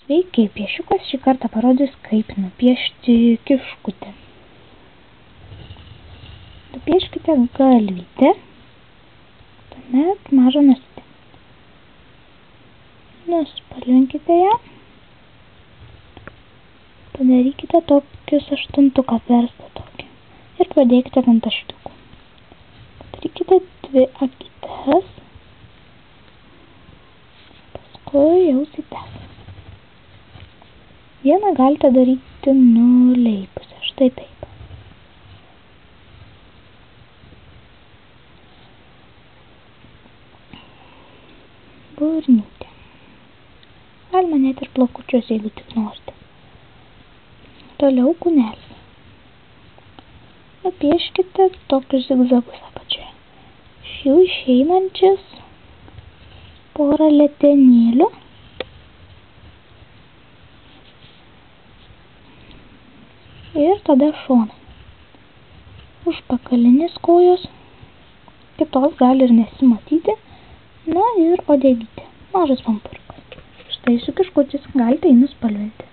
Sveiki, piešiukas šį kartą parodys, kaip nupiešti kiškutę. Nupieškite galvytę, tuomet mažą nosytę. Nuspalvinkite ją. Padarykite tokius aštuntuką apverstą tokį. Ir padėkite ant taškiukų. Padarykite 2 akytes. Paskui jau sites. Vieną galite daryti nuleipusę, štai taip. Burnytė. Galima net ir plakučius, jeigu tik norite. Toliau kūnelis. Nupieškite tokius zigzagus apačioje. Iš jų išeinančias porą letenėlių. Ir tada šonai. Užpakalinės kojos. Kitos gali ir nesimatyti. Na ir uodegytė. Mažas pampuriukas. Štai su kiškutis. Galite jį nuspalvinti.